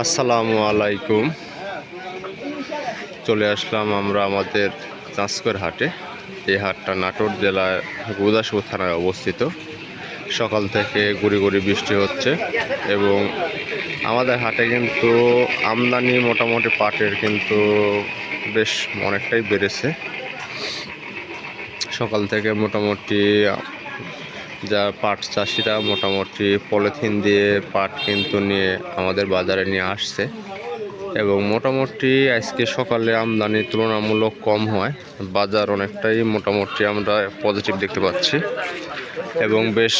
আসসালামু আলাইকুম। চলে আসলাম আমরা আমাদের চাঁচকর হাটে। এই হাটটা নাটোর জেলার গুদাসপুর থানায় অবস্থিত। সকাল থেকে গুড়ি গুড়ি বৃষ্টি হচ্ছে এবং আমাদের হাটে কিন্তু আমদানি মোটামুটি পাটের কিন্তু বেশ অনেকটাই বেড়েছে। সকাল থেকে মোটামুটি যা পাট চাষিরা মোটামুটি পলিথিন দিয়ে পাট কিন্তু নিয়ে আমাদের বাজারে নিয়ে আসছে এবং মোটামুটি আজকে সকালে আমদানি তুলনামূলক কম হয়, বাজার অনেকটাই মোটামুটি আমরা পজিটিভ দেখতে পাচ্ছি এবং বেশ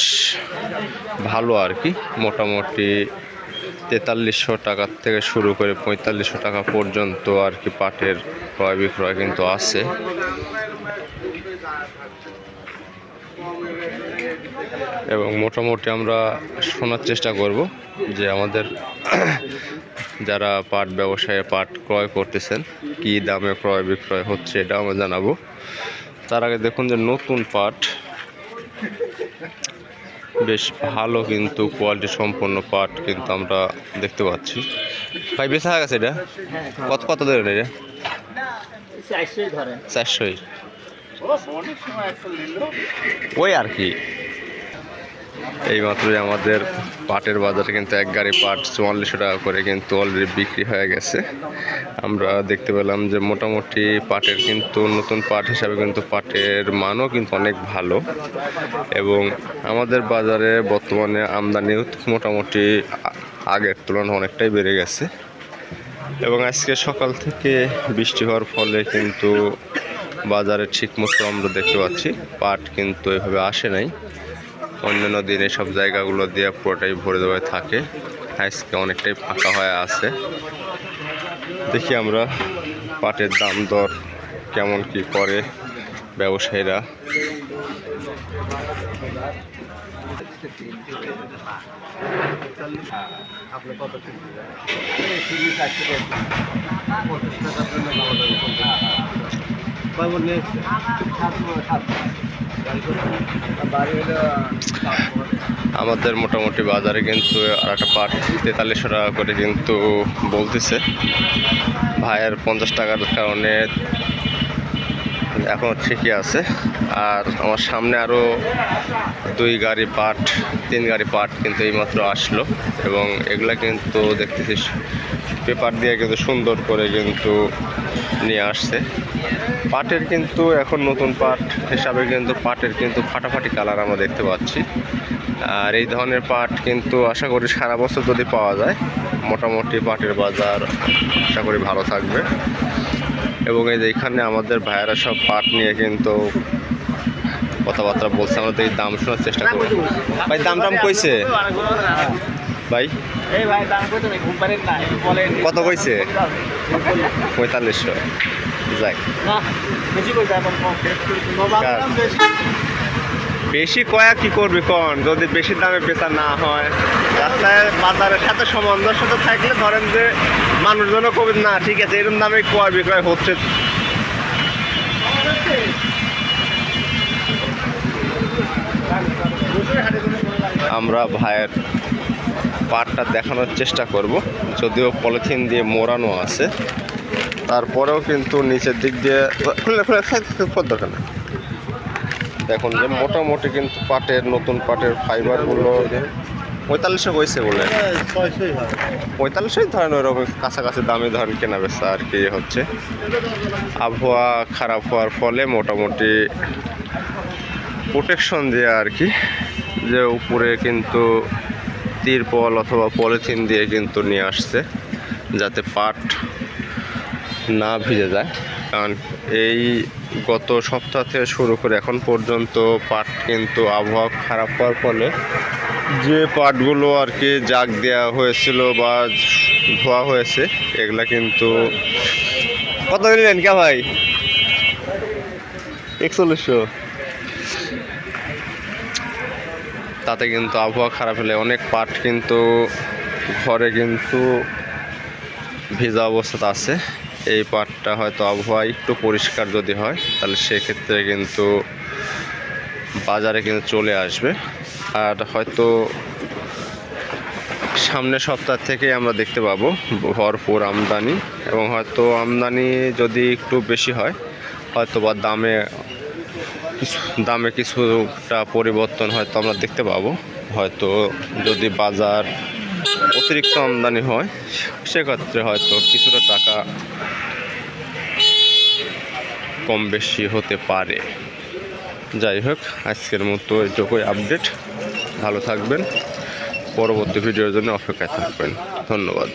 ভালো আর কি। মোটামুটি 4300 টাকা থেকে শুরু করে 4500 টাকা পর্যন্ত আর কি পাটের ক্রয় বিক্রয় কিন্তু আছে। এবং মোটামুটি আমরা শোনার চেষ্টা করব যে আমাদের যারা পাট ব্যবসায়ে পাট ক্রয় করতেছেন কী দামে ক্রয় বিক্রয় হচ্ছে এটা আমরা জানাবো। তার আগে দেখুন যে নতুন পাট বেশ ভালো কিন্তু কোয়ালিটি সম্পন্ন পাট কিন্তু আমরা দেখতে পাচ্ছি। ভাই বেচা হয়ে গেছে এটা? কত কত ধরেন এটা? 400 ওই আর কি। এইমাত্রই আমাদের পাটের বাজারে কিন্তু এক গাড়ি পাট 4400 টাকা করে কিন্তু অলরেডি বিক্রি হয়ে গেছে। আমরা দেখতে পেলাম যে মোটামুটি পাটের কিন্তু নতুন পাট হিসাবে কিন্তু পাটের মানও কিন্তু অনেক ভালো এবং আমাদের বাজারে বর্তমানে আমদানিও মোটামুটি আগের তুলনায় অনেকটাই বেড়ে গেছে এবং আজকে সকাল থেকে বৃষ্টি হওয়ার ফলে কিন্তু বাজারে ঠিকমতো আমরা দেখতে পাচ্ছি পাট কিন্তু এভাবে আসে নাই। অন্যান্য দিনে সব জায়গাগুলো দিয়ে পুরোটাই ভরে দেওয়া থাকে, আজকে অনেকটাই ফাঁকা হয়ে আছে। দেখি আমরা পাটের দাম দর কেমন কি করে ব্যবসায়ীরা। আমাদের মোটামুটি বাজারে কিন্তু আর একটা পাট 4300 টাকা করে কিন্তু বলতেছে। ভাইয়ের 50 টাকার কারণে এখনও ঠিকই আছে। আর আমার সামনে আরও 2 গাড়ি পাট 3 গাড়ি পাট কিন্তু এইমাত্র আসলো এবং এগুলা কিন্তু দেখতেছি পেপার দিয়ে কিন্তু সুন্দর করে কিন্তু নিয়ে আসছে। পাটের কিন্তু এখন নতুন পাট হিসাবে কিন্তু পাটের কিন্তু ফাটাফাটি কালার আমরা দেখতে পাচ্ছি। আর এই ধরনের পাট কিন্তু আশা করি সারা বছর যদি পাওয়া যায় মোটামুটি পাটের বাজার আশা করি ভালো থাকবে। এবং এই যে এখানে আমাদের ভাইয়েরা সব পাট নিয়ে কিন্তু কথাবার্তা বলছে, আমরা তো এই দাম শোনার চেষ্টা করি। ভাই দাম টাম কইছে ভাই? কত কইছে? 4500। যাই বেশি কয়া কি করবি কন, যদি বেশি দামে বেচা না হয় রাস্তায় বাজারের সাথে সামঞ্জস্যতা থাকলে ধরেন যে মানুষজনও কবি না ঠিক আছে এরকম দামে ক্রয় বিক্রয় হচ্ছে। আমরা ভাইয়ের পাটটা দেখানোর চেষ্টা করব, যদিও পলিথিন দিয়ে মোড়ানো আছে তারপরেও কিন্তু নিচের দিক দিয়ে দরকার না। দেখুন যে মোটামুটি কিন্তু পাটের নতুন পাটের ফাইবারগুলো 4500 হয়েছে বলে 4500 ধরেন ওইরকম কাছাকাছি দামে ধরেন কেনা বেচা আর কি হচ্ছে। আবহাওয়া খারাপ হওয়ার ফলে মোটামুটি প্রোটেকশন দিয়ে আর কি, যে উপরে কিন্তু তিরপল অথবা পলিথিন দিয়ে কিন্তু নিয়ে আসছে যাতে পাট না ভিজে যায়। কারণ এই গত সপ্তাহ থেকে শুরু করে এখন পর্যন্ত পাট কিন্তু আবহাওয়া খারাপ হওয়ার ফলে যে পাটগুলো আর কি জাগ দেওয়া হয়েছিল বা ধোয়া হয়েছে এগুলা কিন্তু কত নিলেন কে ভাই? 4100। তাতে কিন্তু আবহাওয়া খারাপ হলে অনেক পাট কিন্তু ঘরে কিন্তু ভেজা অবস্থাতে আছে। এই পাটটা হয়তো আবহাওয়া একটু পরিষ্কার যদি হয় তাহলে সেক্ষেত্রে কিন্তু বাজারে কিন্তু চলে আসবে। আর হয়তো সামনের সপ্তাহ থেকে আমরা দেখতে পাবো ভরপুর আমদানি, এবং হয়তো আমদানি যদি একটু বেশি হয় হয়তো বা দামে কিছুটা পরিবর্তন হয়তো আমরা দেখতে পাবো। হয়তো যদি বাজার অতিরিক্ত আমদানি হয় সেক্ষেত্রে হয়তো কিছুটা টাকা কম বেশি হতে পারে। যাই হোক, আজকের মতো এটুকুই আপডেট। ভালো থাকবেন, পরবর্তী ভিডিওর জন্য অপেক্ষায় থাকবেন। ধন্যবাদ।